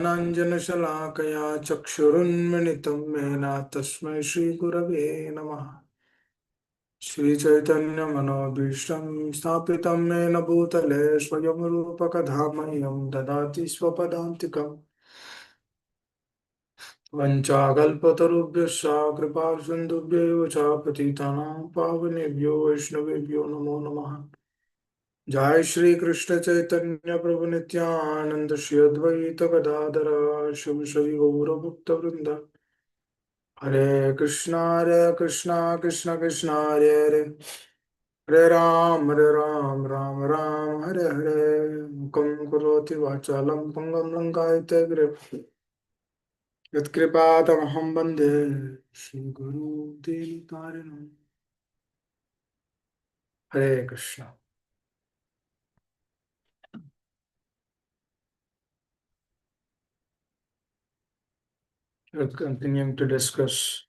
ज्ञानाञ्जनशलाकया चक्षुरुन्मिलितं येन तस्मै श्रीगुरवे नमः। श्रीचैतन्यमनोभीष्टं स्थापितं येन भूतले स्वयं रूपकधामह्यं ददाति स्वपदान्तिकम्। वञ्चाकल्पतरुभ्यश्च कृपासिन्धुभ्यैव च पतितानां पावनेभ्यो वैष्णवेभ्यो नमो नमः। जय श्री कृष्ण चैतन्य प्रभु नित्यानंद श्री अद्वैत गदाधर शिव श्री गौरभक्त वृंद। हरे कृष्णा कृष्ण कृष्ण हरे हरे, हरे राम राम राम हरे हरे। मुखं करोति वाचालं पंगं लंकायते गिरिं, यत्कृपातमहं वन्दे श्रीगुरुदेवतारिणम्। हरे Krishna. We're continuing to discuss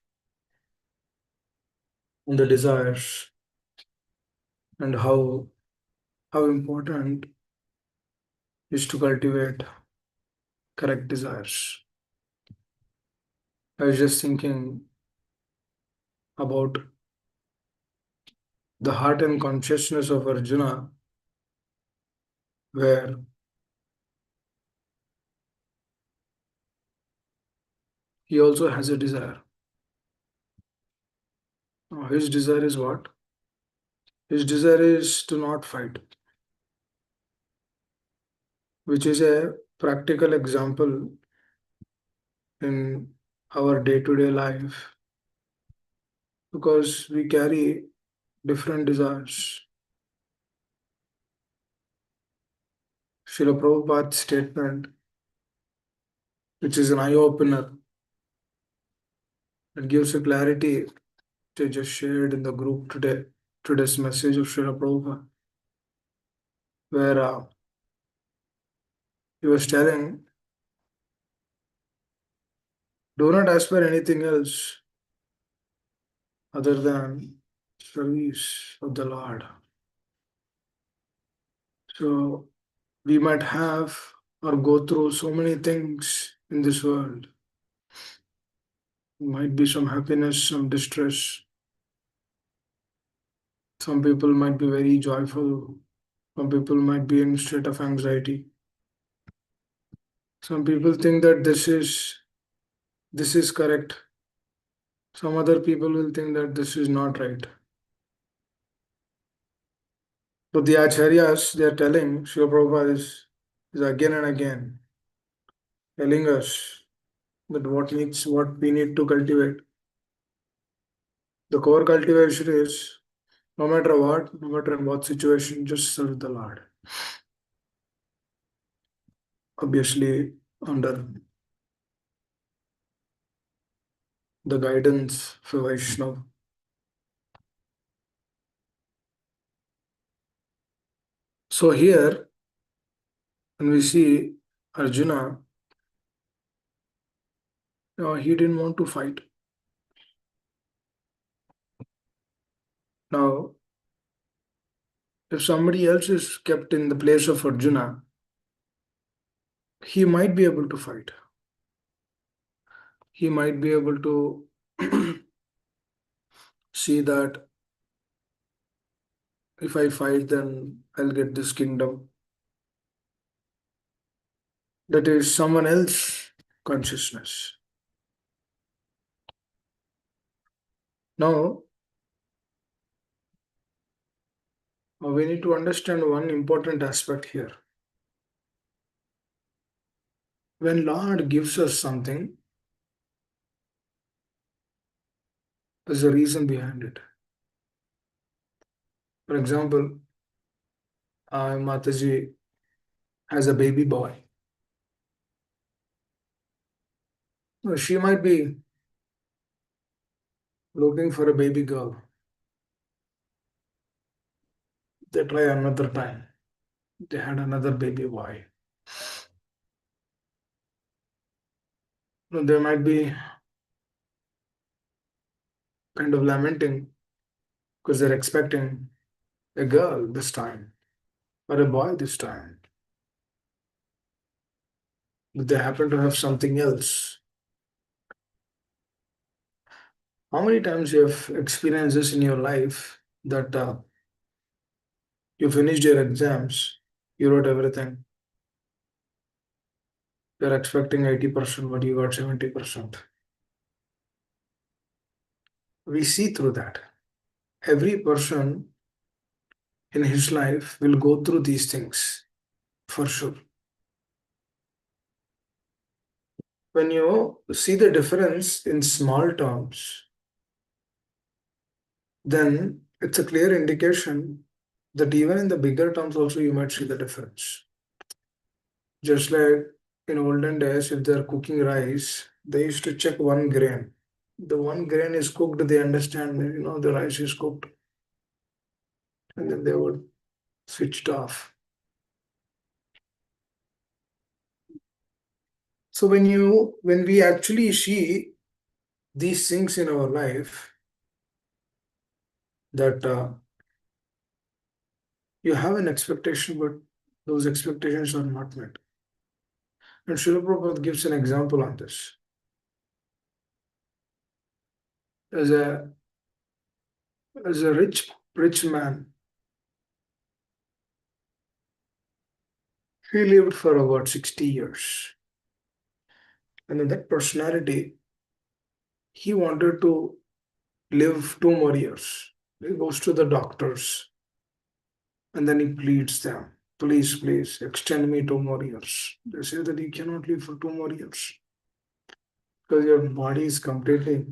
on the desires and how important is to cultivate correct desires. I was just thinking about the heart and consciousness of Arjuna, where he also has a desire. Now, his desire is what? His desire is to not fight, which is a practical example in our day to day life because we carry different desires. Srila Prabhupada's statement, which is an eye opener, it gives a clarity to just shared in the group today. Today's message of Srila Prabhupada, where he was telling, do not ask for anything else other than service of the Lord. So we might have or go through so many things in this world. Might be some happiness, some distress. Some people might be very joyful. Some people might be in state of anxiety. Some people think that this is correct. Some other people will think that this is not right. But the acharyas, they are telling, Srila Prabhupada is again and again telling us that what we need to cultivate. The core cultivation is no matter what, no matter in what situation, just serve the Lord. Obviously, under the guidance of Vaishnava. So here, when we see Arjuna, he didn't want to fight. Now, if somebody else is kept in the place of Arjuna, he might be able to fight. He might be able to see that if I fight, then I'll get this kingdom. That is someone else consciousness. Now, we need to understand one important aspect here. When Lord gives us something, there's a reason behind it. For example, Mataji has a baby boy. She might be looking for a baby girl. They try another time. They had another baby boy. They might be kind of lamenting because they're expecting a girl this time or a boy this time. but they happen to have something else. How many times you have experienced this in your life that you finished your exams, you wrote everything, you're expecting 80%, but you got 70%. We see through that. Every person in his life will go through these things for sure. When you see the difference in small terms, then it's a clear indication that even in the bigger terms also you might see the difference. Just like in olden days, if they're cooking rice, they used to check one grain. The one grain is cooked, they understand, the rice is cooked, and then they would switch it off. So when we actually see these things in our life, that you have an expectation, but those expectations are not met. And Srila Prabhupada gives an example on this. As a rich man, he lived for about 60 years. And in that personality, he wanted to live 2 more years. He goes to the doctors and then he pleads them, please, please, extend me 2 more years. They say that you cannot live for 2 more years because your body is completely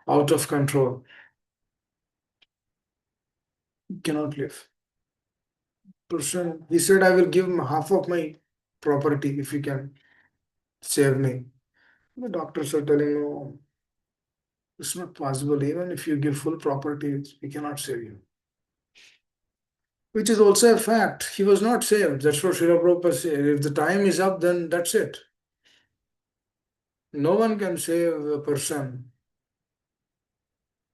out of control. You cannot live. Person, he said, I will give him half of my property if you can save me. The doctors are telling, no, it's not possible. Even if you give full property, we cannot save you. Which is also a fact. He was not saved. That's what Srila Prabhupada said. If the time is up, then that's it. No one can save a person,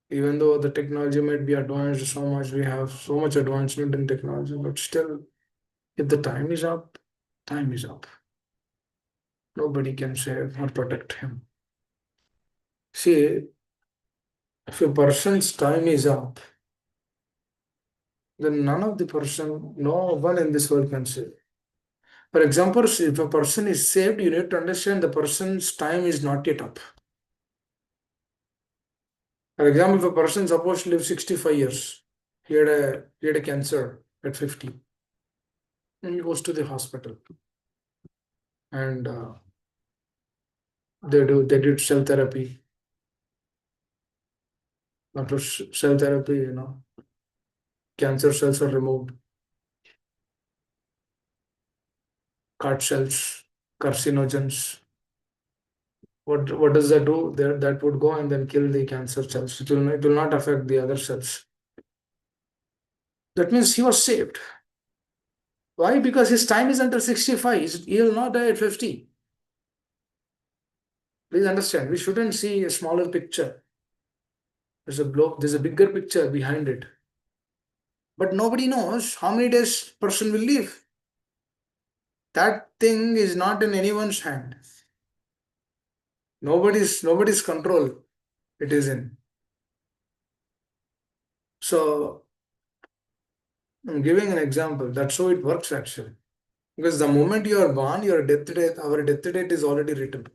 even though the technology might be advanced so much. We have so much advancement in technology, but still, if the time is up, time is up. Nobody can save or protect him. See, if a person's time is up, then none of the person, no one in this world can save. For example, if a person is saved, you need to understand the person's time is not yet up. For example, if a person is supposed to live 65 years, he had a cancer at 50, and he goes to the hospital, and they did cell therapy. After cell therapy, cancer cells are removed, CAR cells, carcinogens. What does that do? That would go and then kill the cancer cells. It will not affect the other cells. That means he was saved. Why? Because his time is under 65. He will not die at 50. Please understand, we shouldn't see a smaller picture. There's a bigger picture behind it. But nobody knows how many days person will live. That thing is not in anyone's hand. Nobody's control it is in. So I'm giving an example. That's how it works actually. Because the moment you are born, our death date is already written.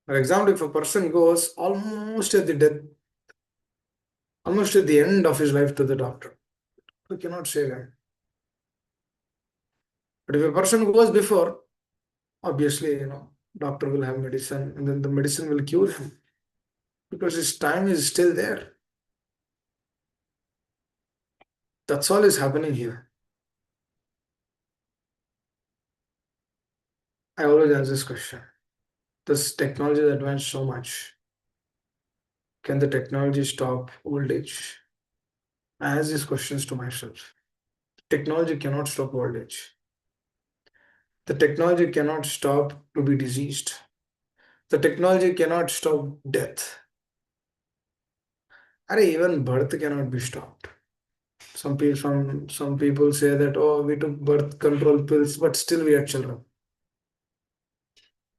For example, if a person goes almost at the end of his life to the doctor, we cannot save him. But if a person goes before, obviously, doctor will have medicine and then the medicine will cure him because his time is still there. That's all is happening here. I always ask this question. This technology has advanced so much. Can the technology stop old age? I ask these questions to myself. Technology cannot stop old age. The technology cannot stop to be diseased. The technology cannot stop death. Even birth cannot be stopped. some people say that, oh, we took birth control pills, but still we had children.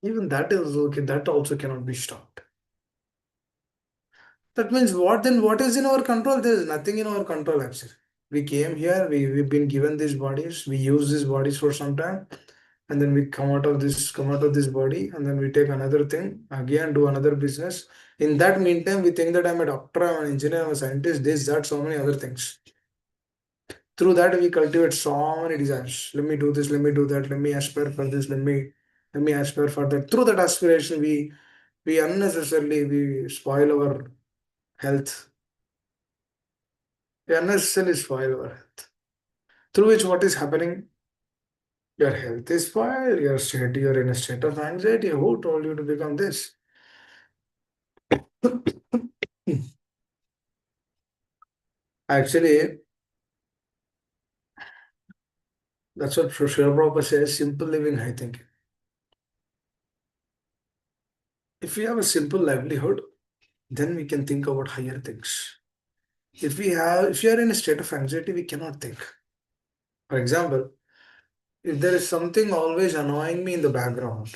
Even that is okay. That also cannot be stopped. That means what then? What is in our control? There is nothing in our control actually. We came here. We've been given these bodies. We use these bodies for some time, and then we come out of this body, and then we take another thing again, do another business. In that meantime, we think that I'm a doctor, I'm an engineer, I'm a scientist, this, that, so many other things. Through that, we cultivate so many desires. Let me do this, let me do that, let me aspire for this, let me aspire for that. Through that aspiration, we unnecessarily we spoil our health. We unnecessarily spoil our health. Through which what is happening? Your health is spoiled, you're in a state of anxiety. Who told you to become this? Actually, that's what Srila Prabhupada says, simple living, high thinking. If we have a simple livelihood, then we can think about higher things. If you are in a state of anxiety, we cannot think. For example, if there is something always annoying me in the background,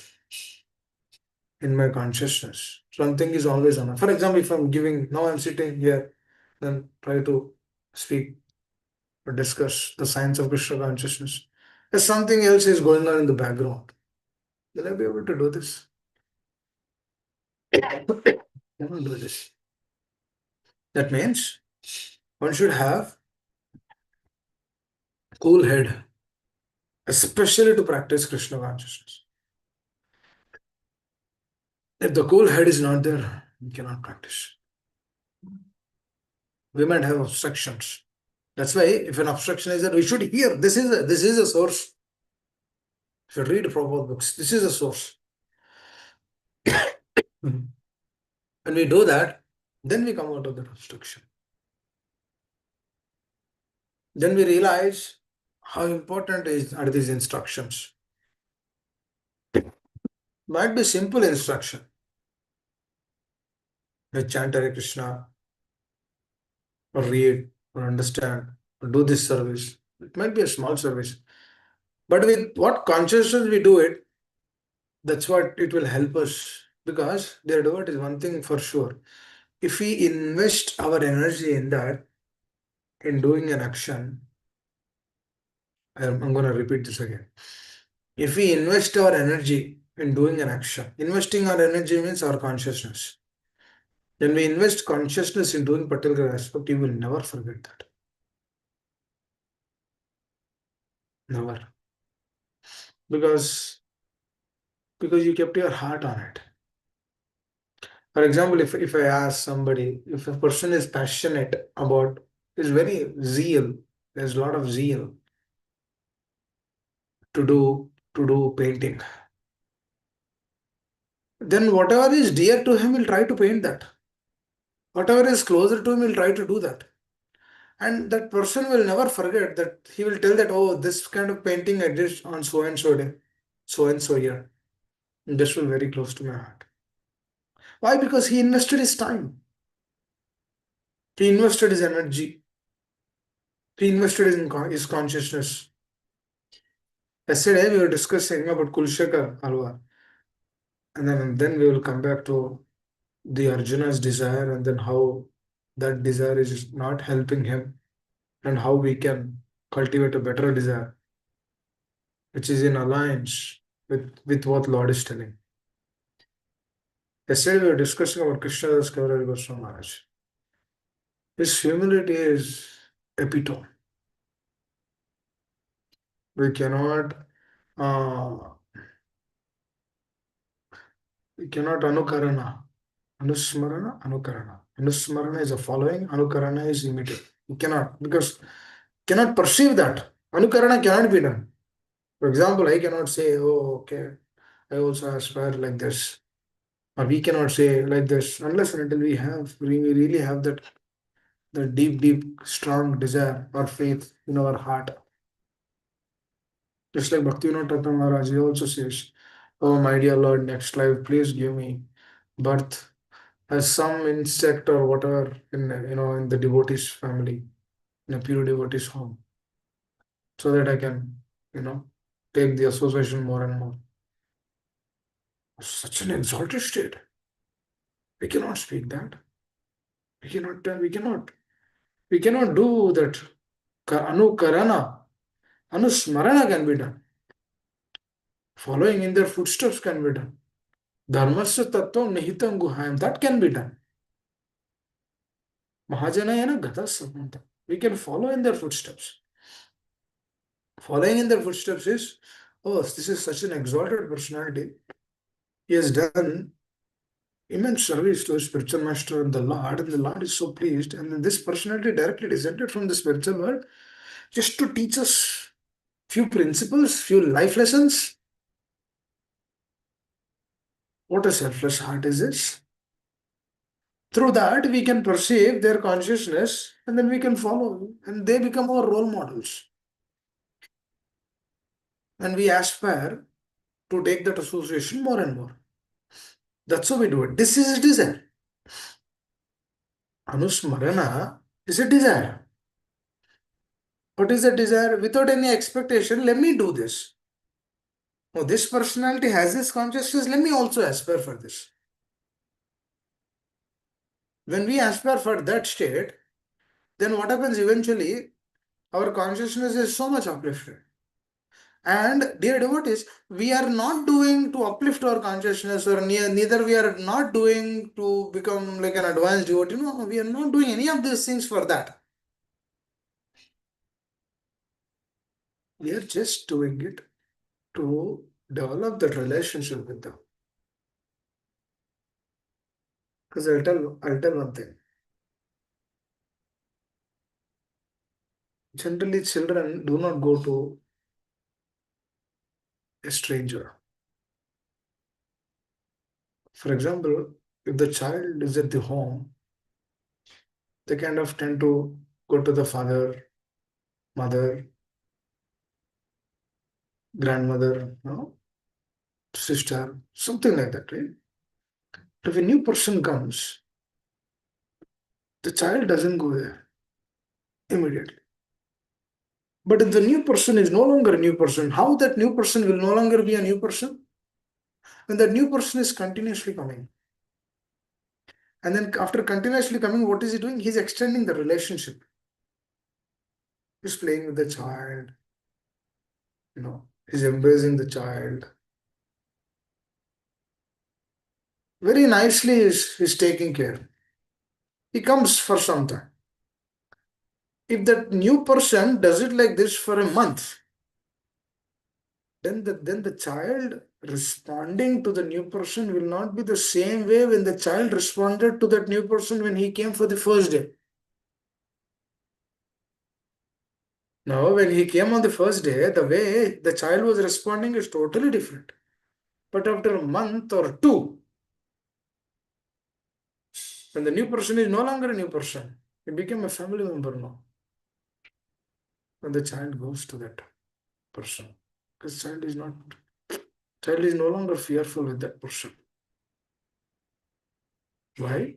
in my consciousness, something is always annoying. For example, if I'm giving, now I'm sitting here, then try to speak or discuss the science of Krishna consciousness. If something else is going on in the background, will I be able to do this? I cannot do this. That means one should have cool head, especially to practice Krishna consciousness. If the cool head is not there, you cannot practice. We might have obstructions. That's why if an obstruction is there, we should hear. This is a source. If you read Prabhupada books, this is a source. When we do that, then we come out of that obstruction. Then we realize how important are these instructions. Might be simple instruction. Like chant Hare Krishna, or read, or understand, or do this service. It might be a small service. But with what consciousness we do it, that's what it will help us. Because their do it is one thing for sure. If we invest our energy in that, in doing an action, I'm going to repeat this again. If we invest our energy in doing an action, investing our energy means our consciousness. When we invest consciousness in doing particular aspect, you will never forget that. Never. Because you kept your heart on it. For example, if I ask somebody, if a person is passionate about, is very zeal, there's a lot of zeal to do painting. Then whatever is dear to him will try to paint that. Whatever is closer to him will try to do that. And that person will never forget that he will tell that, oh, this kind of painting I did on so and so day, so and so year. And this will very close to my heart. Why? Because he invested his time. He invested his energy. He invested in his consciousness. Yesterday we were discussing about Kulshekar Alwar. And then we will come back to the Arjuna's desire and then how that desire is not helping him and how we can cultivate a better desire, which is in alliance with what Lord is telling. Yesterday we were discussing about Krishnadas Kaviraj Goswami Maharaj. His humility is epitome. We cannot uh, anukarana. Anusmarana, anukarana. Anusmarana is a following, anukarana is imitate. You cannot, because cannot perceive that. Anukarana cannot be done. For example, I cannot say, oh, okay, I also aspire like this. Or we cannot say like this unless and until we really have that the deep, strong desire or faith in our heart. Just like Bhaktivinoda Thakur Maharaj, he also says, oh my dear Lord, next life, please give me birth as some insect or whatever in the devotee's family. in a pure devotee's home, so that I can, you know, take the association more and more. Such an exalted state. We cannot speak that. We cannot do that. Anukarana, Anusmarana can be done. Following in their footsteps can be done. Dharmasya tattvam nihitam guhayam. That can be done. Mahajanayana gata samanta. We can follow in their footsteps. Following in their footsteps is, oh, this is such an exalted personality. He has done immense service to his spiritual master and the Lord is so pleased. And then this personality directly descended from the spiritual world just to teach us few principles, few life lessons. What a selfless heart is this? Through that, we can perceive their consciousness and then we can follow, and they become our role models. And we aspire to take that association more and more. That's how we do it. This is desire. Anusmarana is a desire. What is the desire? Without any expectation, let me do this. Oh, this personality has this consciousness, let me also aspire for this. When we aspire for that state, then what happens eventually? Our consciousness is so much uplifted. And dear devotees, we are not doing to uplift our consciousness, or neither we are not doing to become like an advanced devotee. No, we are not doing any of these things for that. We are just doing it to develop that relationship with them. Because I'll tell one thing. Generally, children do not go to a stranger. For example, if the child is at the home, they kind of tend to go to the father, mother, grandmother, sister, something like that, right? If a new person comes, the child doesn't go there immediately. But if the new person is no longer a new person, how that new person will no longer be a new person? When that new person is continuously coming. And then after continuously coming, what is he doing? He's extending the relationship. He's playing with the child, he's embracing the child. Very nicely he's taking care. He comes for some time. If that new person does it like this for a month, then the child responding to the new person will not be the same way when the child responded to that new person when he came for the first day. Now, when he came on the first day, the way the child was responding is totally different. But after a month or two, when the new person is no longer a new person, he became a family member now. When the child goes to that person, because child is no longer fearful with that person. Why?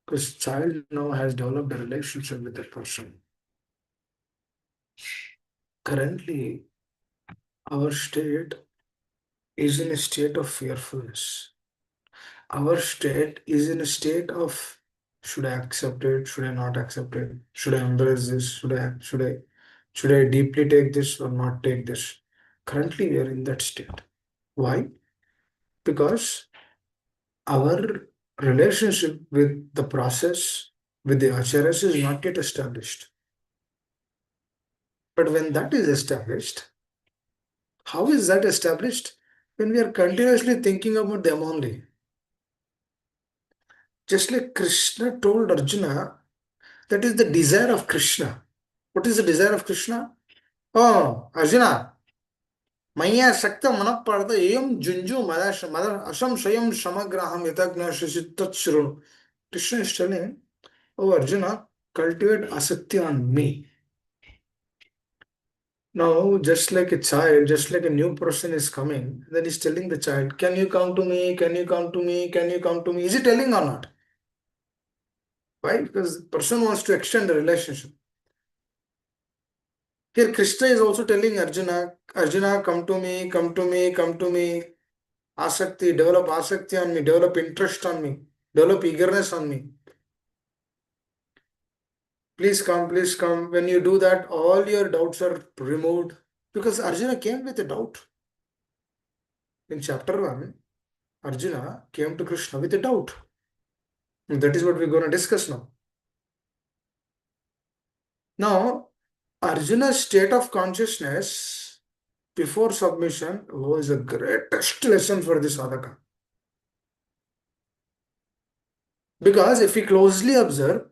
Because child now has developed a relationship with that person. Currently, our state is in a state of fearfulness. Our state is in a state of, should I accept it? Should I not accept it? Should I embrace this? Should I deeply take this or not take this? Currently, we are in that state. Why? Because our relationship with the process, with the acharyas is not yet established. But when that is established, how is that established? When we are continuously thinking about them only. Just like Krishna told Arjuna, that is the desire of Krishna. What is the desire of Krishna? Oh, Arjuna, Maya Sakta Manaparda Yam Junju Mada Asam Sayam Shamagraham Yatagna Shishitatshrun. Krishna is telling, oh Arjuna, cultivate asakti on me. Now, just like a child, just like a new person is coming, then he's telling the child, can you come to me? Can you come to me? Can you come to me? Is he telling or not? Why? Because the person wants to extend the relationship. Here Krishna is also telling Arjuna, Arjuna, come to me, come to me, come to me. Asakti on me, develop interest on me, develop eagerness on me. Please come, please come. When you do that, all your doubts are removed. Because Arjuna came with a doubt. In chapter 1, Arjuna came to Krishna with a doubt. And that is what we're going to discuss now. Now, Arjuna's state of consciousness before submission was a greatest lesson for the sadhaka. Because if we closely observe,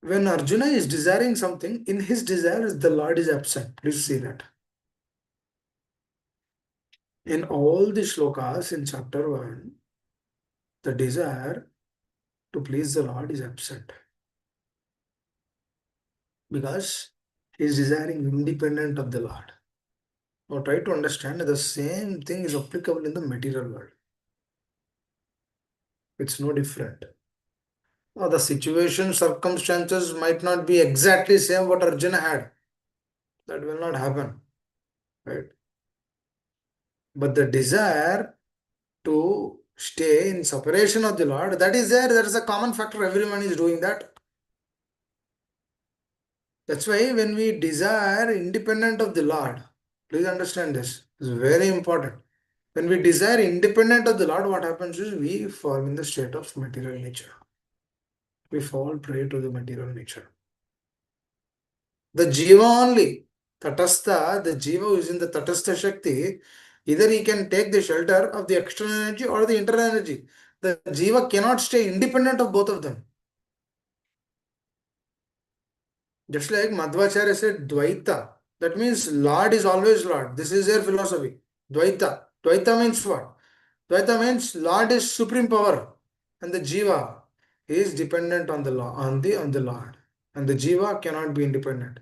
when Arjuna is desiring something, in his desires, the Lord is absent. Please see that. In all the shlokas in chapter 1, the desire to please the Lord is absent. Because he is desiring independent of the Lord. Now try to understand that the same thing is applicable in the material world. It's no different. Now the situation, circumstances might not be exactly same what Arjuna had. That will not happen. Right? But the desire to stay in separation of the Lord, that is there. There is a common factor. Everyone is doing that. That's why when we desire independent of the Lord, please understand this. It's very important. When we desire independent of the Lord, what happens is we fall in the state of material nature. We fall prey to the material nature. The Jiva only, Tatastha, the Jiva who is in the Tatastha Shakti, either he can take the shelter of the external energy or the internal energy. The Jiva cannot stay independent of both of them. Just like Madhvacharya said, Dvaita. That means Lord is always Lord. This is their philosophy. Dvaita. Dvaita means what? Dvaita means Lord is supreme power, and the Jiva is dependent on the law, on the Lord, and the Jiva cannot be independent.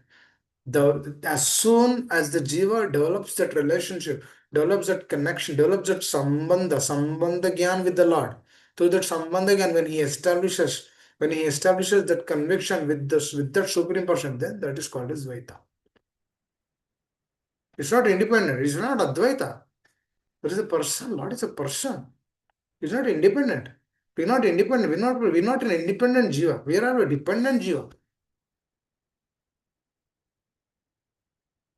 As soon as the Jiva develops that relationship, develops that connection, develops that sambandha gyan with the Lord, through that sambandha gyan, when he establishes that conviction with that supreme person, then that is called as Dvaita. It's not independent. It's not Advaita. There is a person. Lord is a person. It's not independent. We're not independent. We're not an independent jiva. We are a dependent jiva.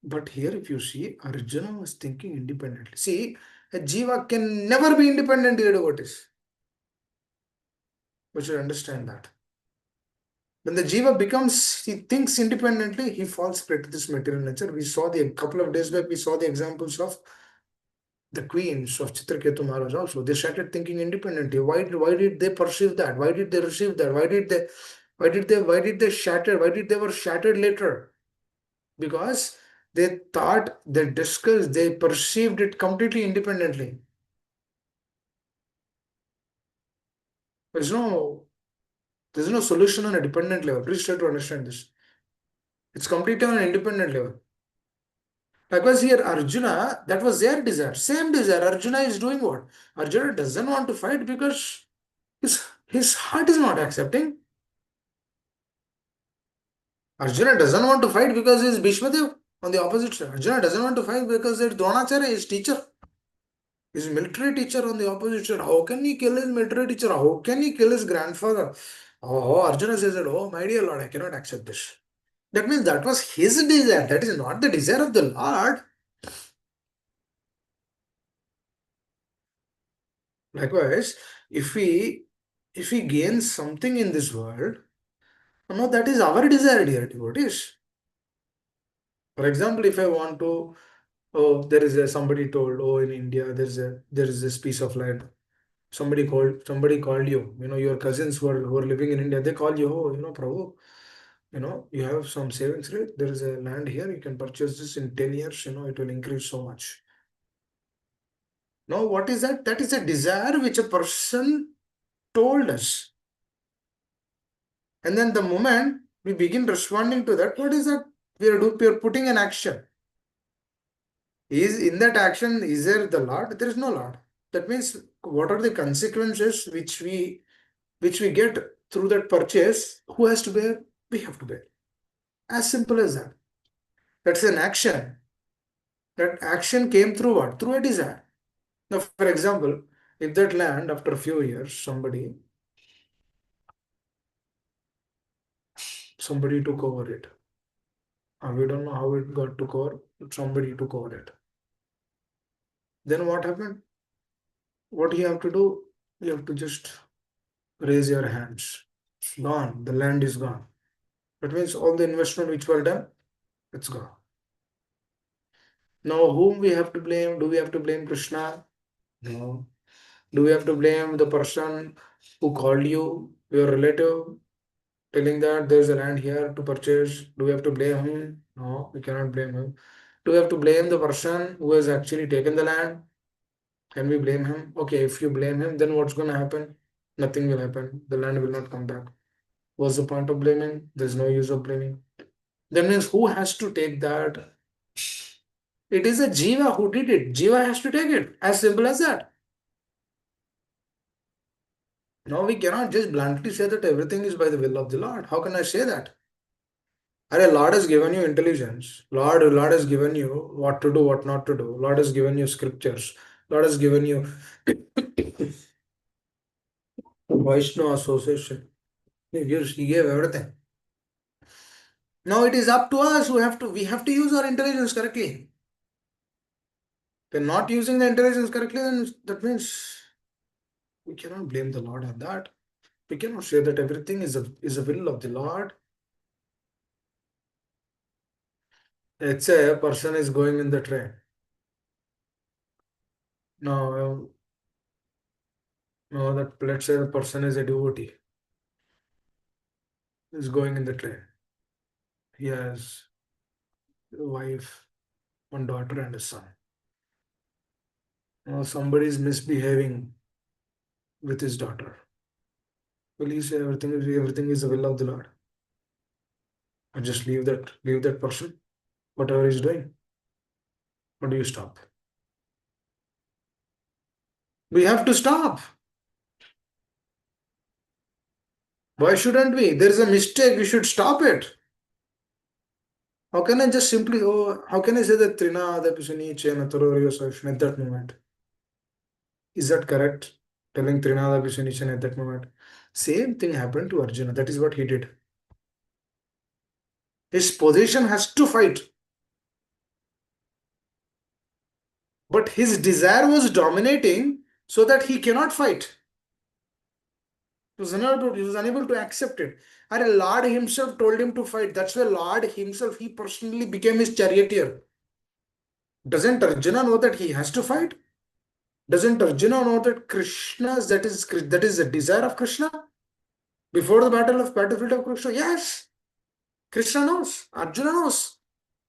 But here, if you see, Arjuna was thinking independently. See, a jiva can never be independent, dear devotees. We should understand that. When the jiva he thinks independently, he falls prey to this material nature. We saw a couple of days back, we saw the examples of the queens of Chitraketu Maharaj also. They started thinking independently. Why did they perceive that? Why did they receive that? Why did they shatter? Why did they were shattered later? Because they thought, they discussed, they perceived it completely independently. There's no solution on a dependent level. Please try to understand this. It's completely on an independent level. Likewise here Arjuna, that was their desire. Same desire. Arjuna is doing what? Arjuna doesn't want to fight because his heart is not accepting. Arjuna doesn't want to fight because he is Bhishmadev on the opposite side. Arjuna doesn't want to fight because it's Dronacharya, his teacher. His military teacher on the opposite side. How can he kill his military teacher? How can he kill his grandfather? Oh, Arjuna says that, oh, my dear Lord, I cannot accept this. That means that was his desire. That is not the desire of the Lord. Likewise, if we gain something in this world, no, that is our desire, dear devotees. For example, if I want to, oh, somebody told, oh, in India there is this piece of land. Somebody called you. Your cousins who are living in India, they call you, oh, Prabhu, you have some savings rate. There is a land here. You can purchase this in 10 years. It will increase so much. Now, what is that? That is a desire which a person told us. And then the moment we begin responding to that, what is that? We are putting an action. Is in that action, is there the Lord? There is no Lord. That means what are the consequences which we get through that purchase? Who has to bear? We have to bear. As simple as that. That's an action. That action came through what? Through a desire. Now, for example, if that land after a few years, somebody took over it. We don't know how it got took over, but somebody took over it. Then what happened? What you have to do? You have to just raise your hands. It's gone. The land is gone. That means all the investment which were done, it's gone. Now, whom we have to blame? Do we have to blame Krishna? No. Do we have to blame the person who called you, your relative, telling that there's a land here to purchase? Do we have to blame him? No, we cannot blame him. Do we have to blame the person who has actually taken the land? Can we blame him? Okay, if you blame him, then what's going to happen? Nothing will happen. The land will not come back. What's the point of blaming? There's no use of blaming. That means who has to take that? It is a Jiva who did it. Jiva has to take it. As simple as that. Now we cannot just bluntly say that everything is by the will of the Lord. How can I say that? Arey, Lord has given you intelligence. Lord has given you what to do, what not to do. Lord has given you scriptures. Lord has given you Vaishnava association. He gave everything. Now it is up to us. We have to use our intelligence correctly. If we're not using the intelligence correctly, then that means we cannot blame the Lord on that. We cannot say that everything is a will of the Lord. Let's say a person is going in the train. Now, that let's say the person is a devotee, is going in the train. He has a wife, one daughter, and a son. Now somebody is misbehaving with his daughter. Will he say everything is the will of the Lord? Or just leave that person, whatever he's doing? Or do you stop? We have to stop. Why shouldn't we? There is a mistake, we should stop it. How can I just simply, how can I say that Trinada Pisani Chena Tororiyo Solution at that moment? Is that correct? Telling Trinada Pisani at that moment. Same thing happened to Arjuna. That is what he did. His position has to fight. But his desire was dominating so that he cannot fight. He was unable to accept it. And Lord himself told him to fight. That's why Lord himself, he personally became his charioteer. Doesn't Arjuna know that he has to fight? Doesn't Arjuna know that that is the desire of Krishna? Before the battlefield of Krishna? Yes. Krishna knows. Arjuna knows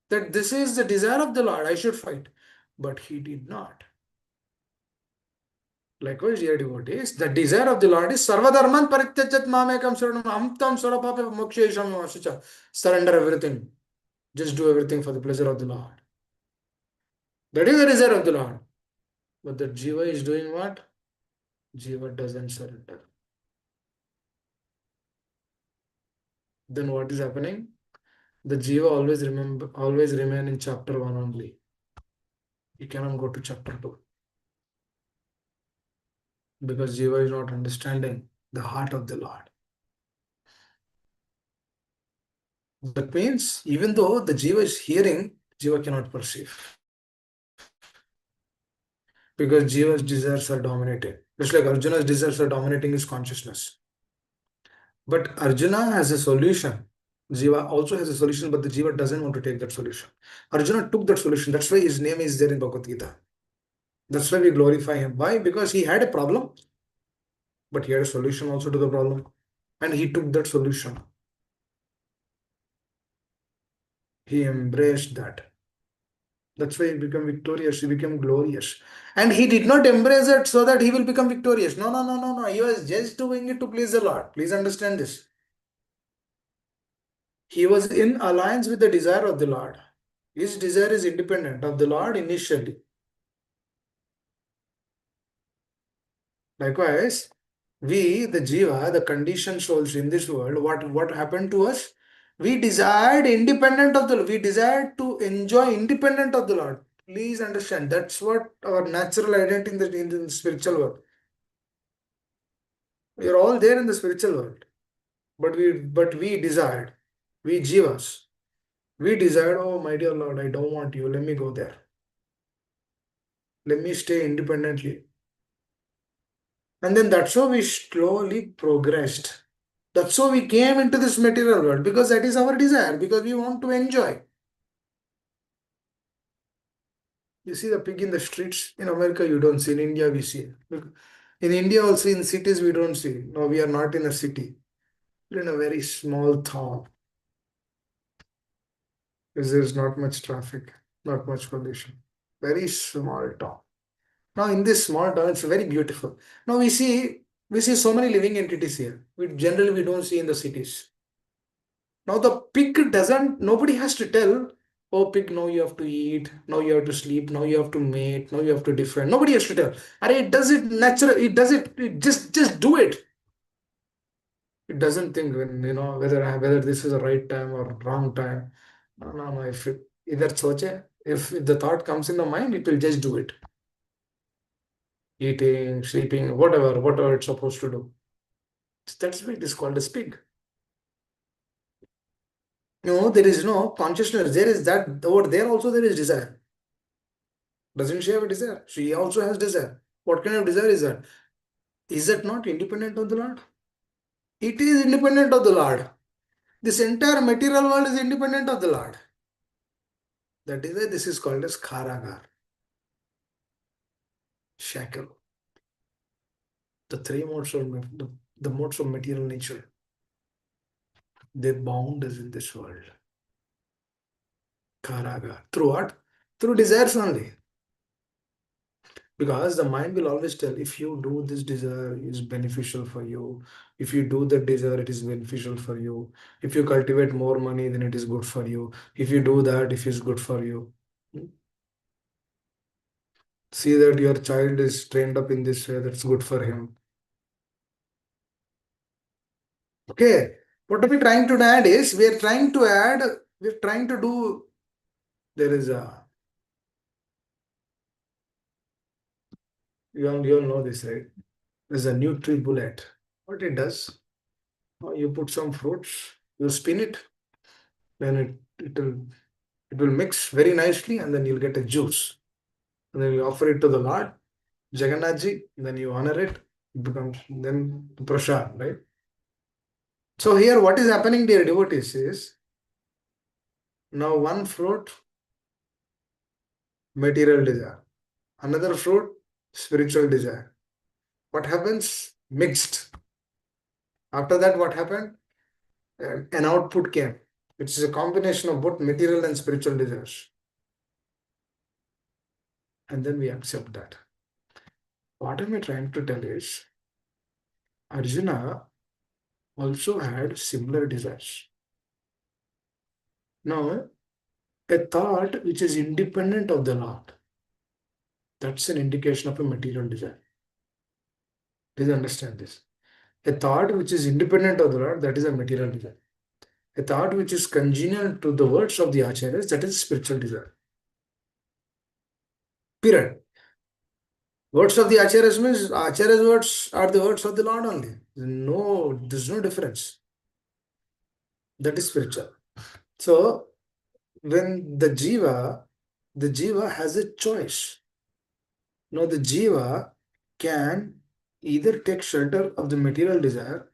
that this is the desire of the Lord. I should fight. But he did not. Likewise, dear devotees, the desire of the Lord is Sarvadharman Parityajat Mamekam Saranam Amtam Swarapapa Mokshesham Vasucha. Surrender everything. Just do everything for the pleasure of the Lord. That is the desire of the Lord. But the Jiva is doing what? Jiva doesn't surrender. Then what is happening? The Jiva always remain in chapter 1 only. He cannot go to chapter 2. Because Jiva is not understanding the heart of the Lord. That means even though the Jiva is hearing, Jiva cannot perceive. Because Jiva's desires are dominating. Just like Arjuna's desires are dominating his consciousness. But Arjuna has a solution. Jiva also has a solution, but the Jiva doesn't want to take that solution. Arjuna took that solution. That's why his name is there in Bhagavad Gita. That's why we glorify him. Why? Because he had a problem, but he had a solution also to the problem. And he took that solution. He embraced that. That's why he became victorious. He became glorious. And he did not embrace it so that he will become victorious. No, no, no, no, no. He was just doing it to please the Lord. Please understand this. He was in alliance with the desire of the Lord. His desire is independent of the Lord initially. Likewise, we, the Jiva, the conditioned souls in this world, what happened to us? We desired independent of the Lord. We desired to enjoy independent of the Lord. Please understand. That's what our natural identity in the spiritual world. We are all there in the spiritual world. But we desired. We jivas. We desired, oh my dear Lord, I don't want you. Let me go there. Let me stay independently. And then that's how we slowly progressed. That's how we came into this material world because that is our desire, because we want to enjoy. You see the pig in the streets in America, you don't see. In India, we see. In India, also in cities, we don't see. No, we are not in a city. We're in a very small town because there's not much traffic, not much pollution. Very small town. Now, in this small town, it's very beautiful. Now we see so many living entities here. We don't see in the cities. Now the pig doesn't, nobody has to tell, oh pig, now you have to eat, now you have to sleep, now you have to mate, now you have to defend. Nobody has to tell. And it does it natural, it just do it. It doesn't think when, whether this is the right time or wrong time. No, no, no. If it either soche, if the thought comes in the mind, it will just do it. Eating, sleeping, whatever it's supposed to do. That's why it is called as pig. No, there is no consciousness. There is that over there also there is desire. Doesn't she have a desire? She also has desire. What kind of desire is that? Is that not independent of the Lord? It is independent of the Lord. This entire material world is independent of the Lord. That is why this is called as Karagar, shackle. The three modes of the modes of material nature. They bound us in this world. Karagar. Through what? Through desires only. Because the mind will always tell, if you do this desire is beneficial for you, if you do that desire it is beneficial for you, if you cultivate more money then it is good for you, if you do that it is good for you. See that your child is trained up in this way, that's good for him. Okay, what are we trying to add is, we're trying to do, there is a, you all know this, right? There's a NutriBullet. What it does, you put some fruits, you spin it, then it will mix very nicely and then you'll get a juice. And then you offer it to the Lord, Jagannathji, then you honor it, it becomes then prasad, right? So here what is happening, dear devotees, is now one fruit, material desire. Another fruit, spiritual desire. What happens? Mixed. After that, what happened? An output came. It's a combination of both material and spiritual desires. And then we accept that. What am I trying to tell is, Arjuna also had similar desires. Now, a thought which is independent of the Lord, that's an indication of a material desire. Please understand this. A thought which is independent of the Lord, that is a material desire. A thought which is congenial to the words of the acharyas, that is spiritual desire. Period. Words of the acharyas means acharyas' words are the words of the Lord only. No, there's no difference. That is spiritual. So when the jiva has a choice. Now the jiva can either take shelter of the material desire,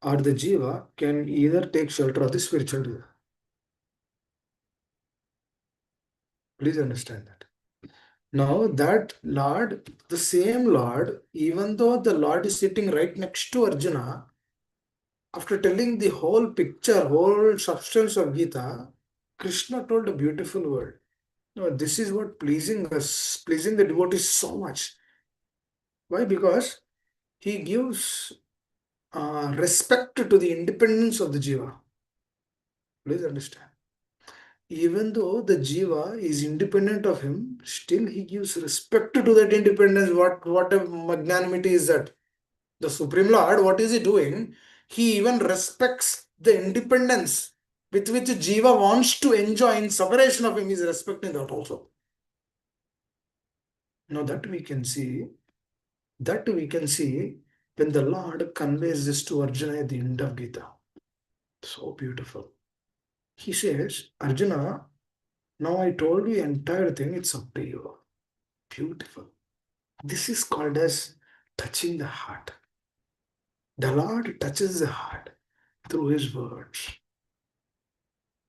or the jiva can either take shelter of the spiritual desire. Please understand that. Now that Lord, the same Lord, even though the Lord is sitting right next to Arjuna, after telling the whole picture, whole substance of Gita, Krishna told a beautiful word. No, this is what pleasing us, pleasing the devotees so much. Why? Because he gives respect to the independence of the jiva. Please understand. Even though the jiva is independent of him, still he gives respect to that independence. What a magnanimity is that? The Supreme Lord, what is he doing? He even respects the independence with which Jiva wants to enjoy in separation of him is respecting that also. Now that we can see when the Lord conveys this to Arjuna at the end of Gita. So beautiful. He says, Arjuna, now I told you the entire thing, it's up to you. Beautiful. This is called as touching the heart. The Lord touches the heart through His words.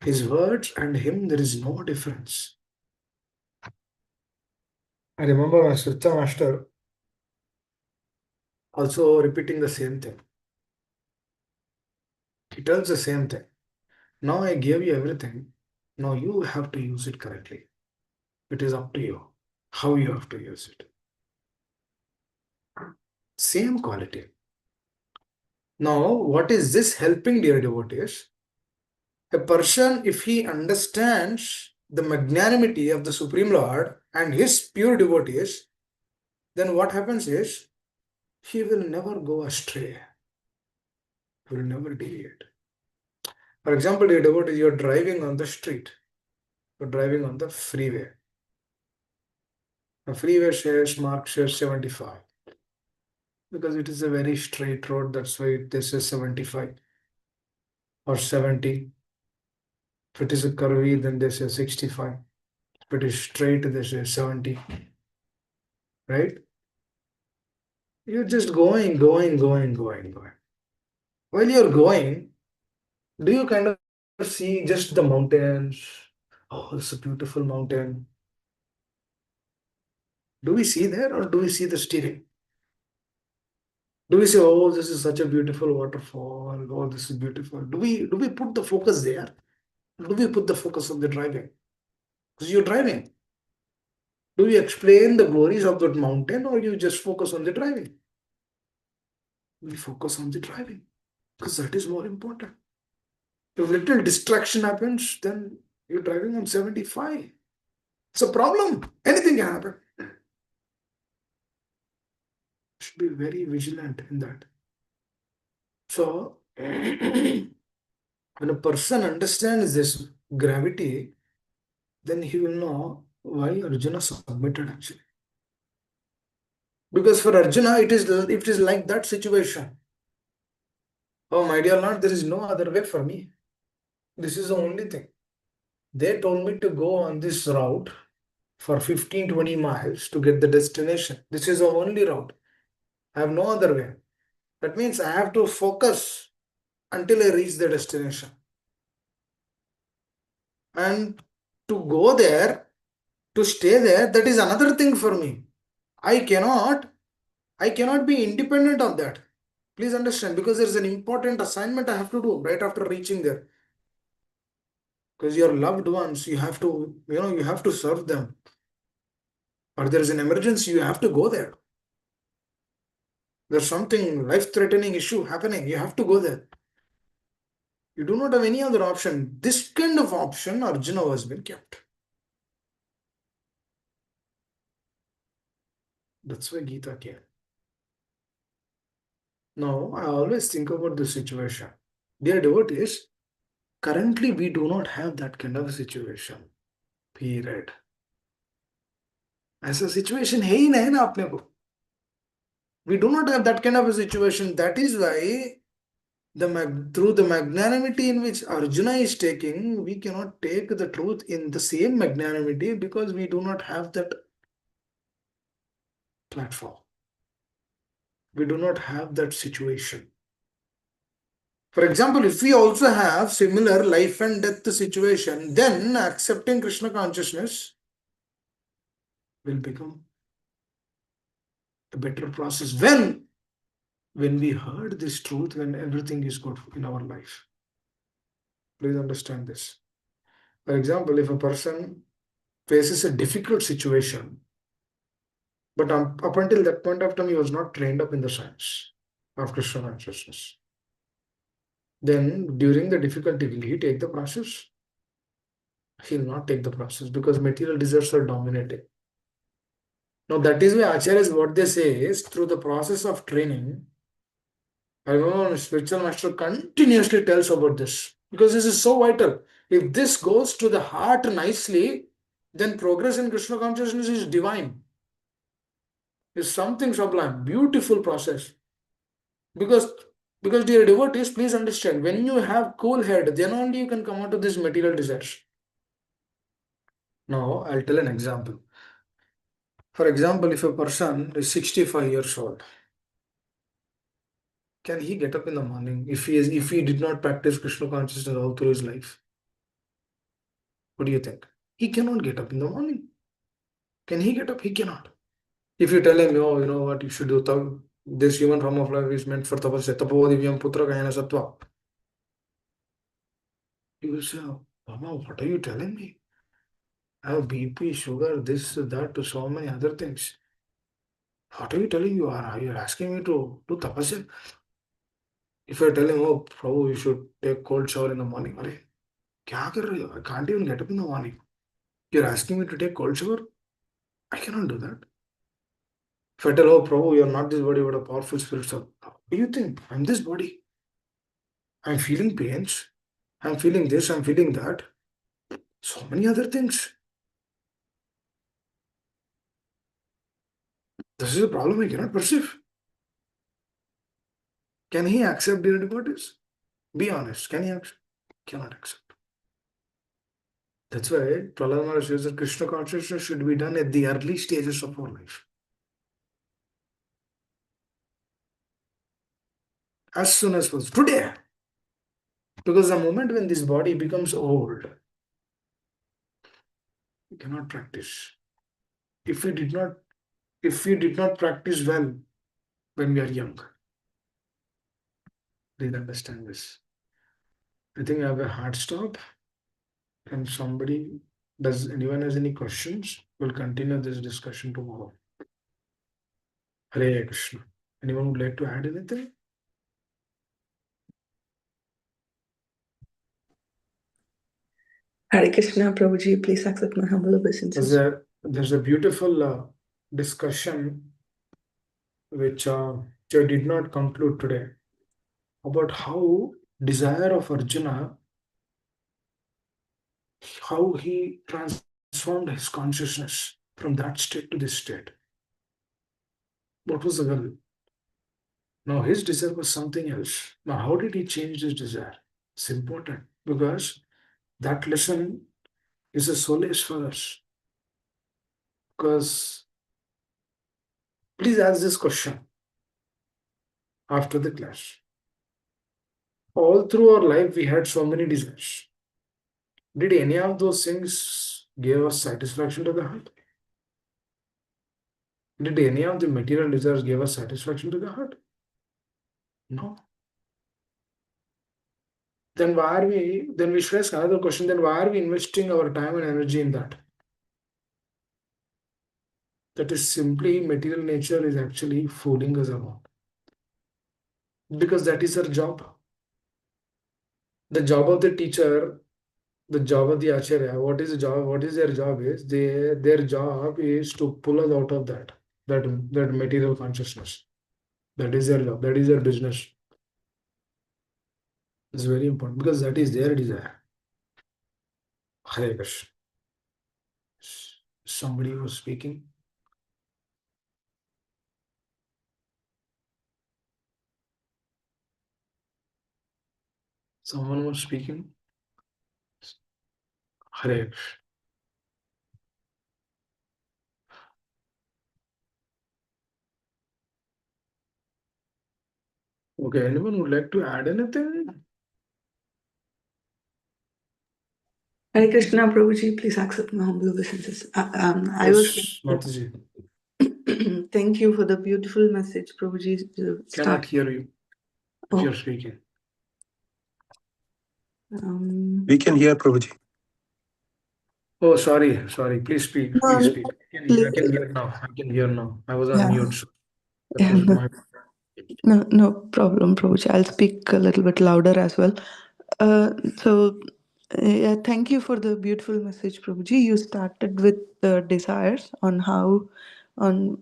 His words and Him, there is no difference. I remember my Sutta master also repeating the same thing. He tells the same thing. Now I gave you everything. Now you have to use it correctly. It is up to you how you have to use it. Same quality. Now, what is this helping, dear devotees? A person, if he understands the magnanimity of the Supreme Lord and his pure devotees, then what happens is he will never go astray. He will never deviate. For example, dear devotees, you are driving on the street, you are driving on the freeway. The freeway says mark says 75 because it is a very straight road. That's why this is 75 or 70. If it is a curvy, then they say 65. If it is straight, they say 70. Right? You're just going. While you're going, do you kind of see just the mountains? Oh, it's a beautiful mountain. Do we see there or do we see the steering? Do we say, oh, this is such a beautiful waterfall? Oh, this is beautiful. Do we put the focus there? Do we put the focus on the driving? Because you're driving. Do you explain the glories of that mountain or you just focus on the driving? We focus on the driving because that is more important. If little distraction happens, then you're driving on 75. It's a problem. Anything can happen. Should be very vigilant in that. So, when a person understands this gravity, then he will know why Arjuna submitted actually. Because for Arjuna, it is like that situation. Oh, my dear Lord, there is no other way for me. This is the only thing. They told me to go on this route for 15-20 miles to get the destination. This is the only route. I have no other way. That means I have to focus until I reach the destination. And to go there, to stay there, that is another thing for me. I cannot be independent of that. Please understand, because there is an important assignment I have to do right after reaching there. Because your loved ones, you have to serve them. Or there is an emergency, you have to go there. There's something life-threatening issue happening, you have to go there. You do not have any other option. This kind of option, Arjuna has been kept. That's why Gita came. Now, I always think about this situation. Dear devotees, currently we do not have that kind of situation. Period. ऐसा situation है ही नहीं ना अपने को. We do not have that kind of a situation. That is why through the magnanimity in which Arjuna is taking, we cannot take the truth in the same magnanimity because we do not have that platform. We do not have that situation. For example, if we also have similar life and death situation, then accepting Krishna consciousness will become a better process. When we heard this truth, when everything is good in our life. Please understand this. For example, if a person faces a difficult situation, but up until that point of time, he was not trained up in the science of Krishna consciousness. Then during the difficulty, will he take the process? He will not take the process because material desires are dominating. Now that is why Acharyas, what they say is through the process of training, I remember my spiritual master continuously tells about this because this is so vital. If this goes to the heart nicely, then progress in Krishna consciousness is divine. It's something sublime, beautiful process. Because because dear devotees, please understand, when you have cool head, then only you can come out of these material desires. Now I'll tell an example. For example, if a person is 65 years old, can he get up in the morning if he did not practice Krishna consciousness all through his life? What do you think? He cannot get up in the morning. Can he get up? He cannot. If you tell him, oh, you know what you should do, this human form of life is meant for tapasya, tapodivyam putra gayana sattva. He will say, oh, Mama, what are you telling me? I have BP, sugar, this, that, so many other things. What are you telling you? Are you asking me to do tapasya? If I tell him, oh, Prabhu, you should take cold shower in the morning. Arey, kya kar rahe ho? I can't even get up in the morning. You're asking me to take cold shower? I cannot do that. If I tell, oh, Prabhu, you're not this body, but a powerful spirit soul. What do you think? I'm this body. I'm feeling pains. I'm feeling this, I'm feeling that. So many other things. This is a problem I cannot perceive. Can he accept dear devotees? Be honest. Can he accept? Cannot accept. That's why Prahlad Maharaj says that Krishna consciousness should be done at the early stages of our life. As soon as possible. Today. Because the moment when this body becomes old, we cannot practice. If we did not practice well when we are young, please understand this. I think I have a hard stop. And somebody, does anyone has any questions? We'll continue this discussion tomorrow. Hare Krishna. Anyone would like to add anything? Hare Krishna, Prabhuji, please accept my humble obeisances. There's a beautiful discussion which I did not conclude today about how desire of Arjuna, how he transformed his consciousness from that state to this state. What was the will? Now his desire was something else. Now how did he change his desire? It's important because that lesson is a solace for us. Because please ask this question after the class. All through our life, we had so many desires. Did any of those things give us satisfaction to the heart? Did any of the material desires give us satisfaction to the heart? No. Then why are we? Then we should ask another question. Then why are we investing our time and energy in that? That is simply material nature is actually fooling us around. Because that is our job. The job of the teacher, the job of the acharya, what is the job? What is their job? Is their job is to pull us out of that material consciousness. That is their job. That is their business. It's very important because that is their desire. Hare Krishna. Somebody was speaking. Someone was speaking. Hare Krishna. Okay, anyone would like to add anything? Hare Krishna, Prabhuji, please accept my humble obeisances. I Yes, Mataji. Thank you for the beautiful message, Prabhuji. Cannot hear you if Oh. you're speaking. We can hear Prabhuji. Oh, sorry. Please speak. No, Please speak. I can please. hear now. I can hear now. I was on Yeah. mute. So that Yeah, was my. no problem, Prabhuji. I'll speak a little bit louder as well. Yeah, thank you for the beautiful message, Prabhuji. You started with the desires on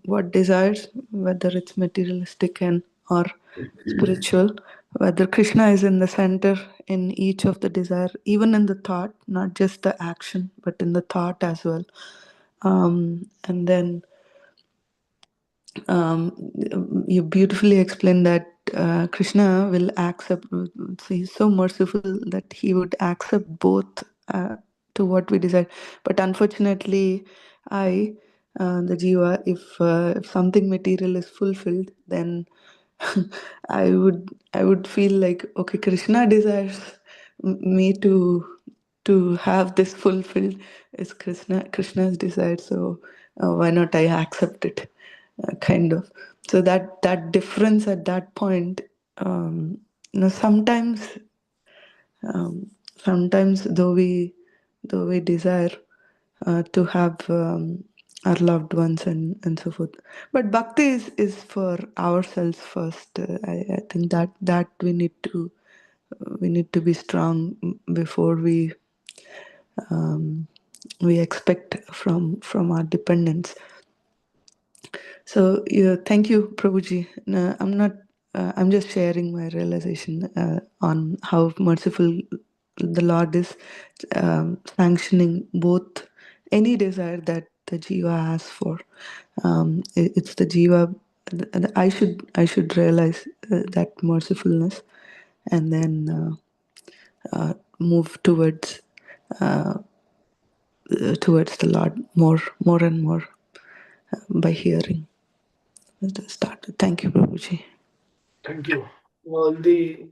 what desires, whether it's materialistic and or spiritual, whether Krishna is in the center in each of the desire, even in the thought, not just the action, but in the thought as well. And then you beautifully explained that Krishna will accept, so he's so merciful that he would accept both to what we desire. But unfortunately, the jiva, if something material is fulfilled, then I would feel like, okay, Krishna desires me to have this fulfilled. Is Krishna's desire, so why not I accept it, kind of. So that difference at that point, sometimes, sometimes though we desire to have our loved ones and so forth, but bhakti is for ourselves first. I think that we need to be strong before we expect from our dependents. So yeah, thank you, Prabhuji. No, I'm not. I'm just sharing my realization on how merciful the Lord is, sanctioning both any desire that the jiva asks for. It's the jiva. I should realize that mercifulness, and then move towards the Lord more and more by hearing. Let's start. Thank you, Prabhuji. Thank you. All the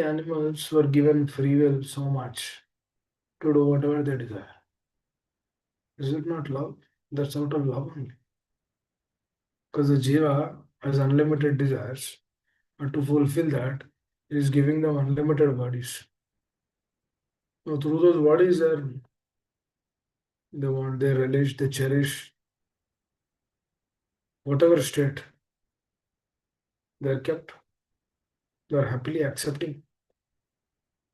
animals were given free will so much to do whatever they desire. Is it not love? That's out of love only. Because the jiva has unlimited desires, and to fulfill that, it is giving them unlimited bodies. Now, through those bodies, they want, they relish, they cherish whatever state they are kept. They are happily accepting.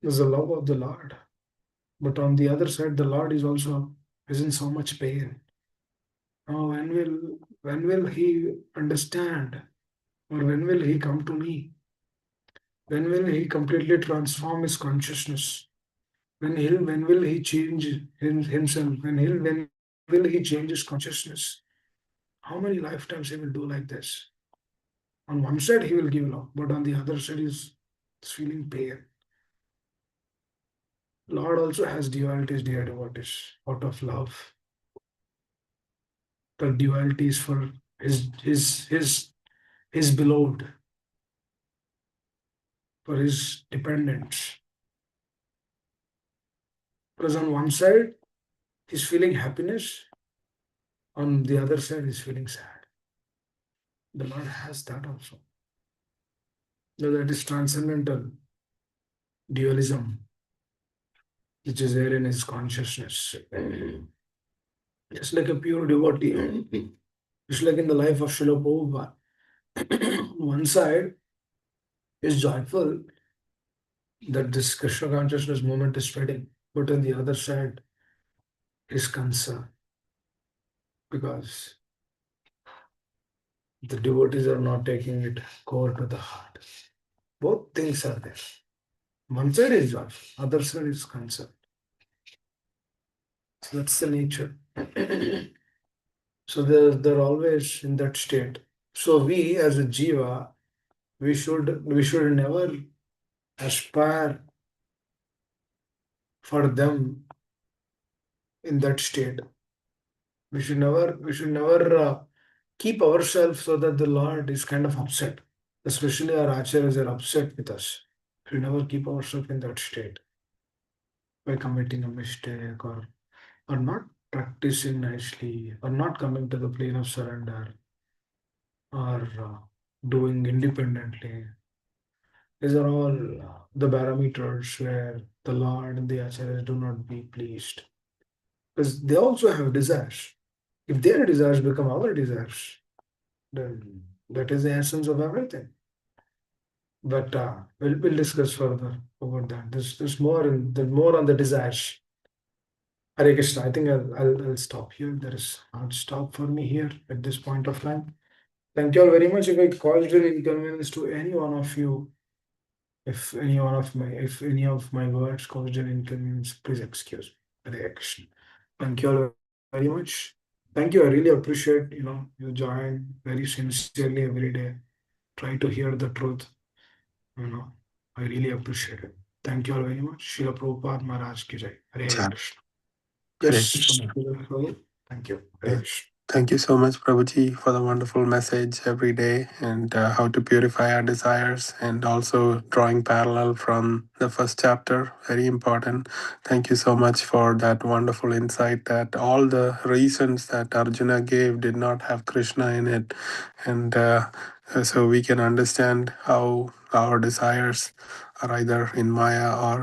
There's the love of the Lord. But on the other side, the Lord is in so much pain. Now, when will he understand, or when will he come to me? When will he completely transform his consciousness? When will he change himself? When will he change his consciousness? How many lifetimes he will do like this? On one side he will give love, but on the other side he's feeling pain. Lord also has dualities, dear devotees, out of love. The duality is for his beloved, for his dependents. Because on one side he's feeling happiness, on the other side he's feeling sad. The Lord has that also. Now that is transcendental dualism, which is there in his consciousness. Just like a pure devotee, just like in the life of Srila Prabhupada. One side is joyful that this Krishna consciousness movement is spreading, but on the other side is concern because the devotees are not taking it core to the heart. Both things are there. One side is joyful, other side is concern. So that's the nature. So they're always in that state. So we as a jiva, we should never aspire for them in that state. We should never keep ourselves so that the Lord is kind of upset. Especially our acharyas are upset with us. We never keep ourselves in that state by committing a mistake or not practicing nicely or not coming to the plane of surrender or doing independently. These are all the parameters where the Lord and the acharyas do not be pleased. Because they also have desires. If their desires become our desires, then that is the essence of everything. But we'll discuss further about that. There's more on the desires. Hare Krishna. I think I'll stop here. There is hard stop for me here at this point of time. Thank you all very much. If I caused an inconvenience to any one of you, if any of my words caused an inconvenience, please excuse me. Hare Krishna. Thank you all very much. Thank you. I really appreciate, you join very sincerely every day. Try to hear the truth. You know, I really appreciate it. Thank you all very much. Srila Prabhupada Maharaj ki jai. Hare Cha- Krishna. Hare Yes. Krishna. Thank you. Hare Yeah. Krishna. Thank you so much, Prabhuji, for the wonderful message every day and how to purify our desires, and also drawing parallel from the first chapter. Very important. Thank you so much for that wonderful insight that all the reasons that Arjuna gave did not have Krishna in it. And so we can understand how our desires are either in Maya or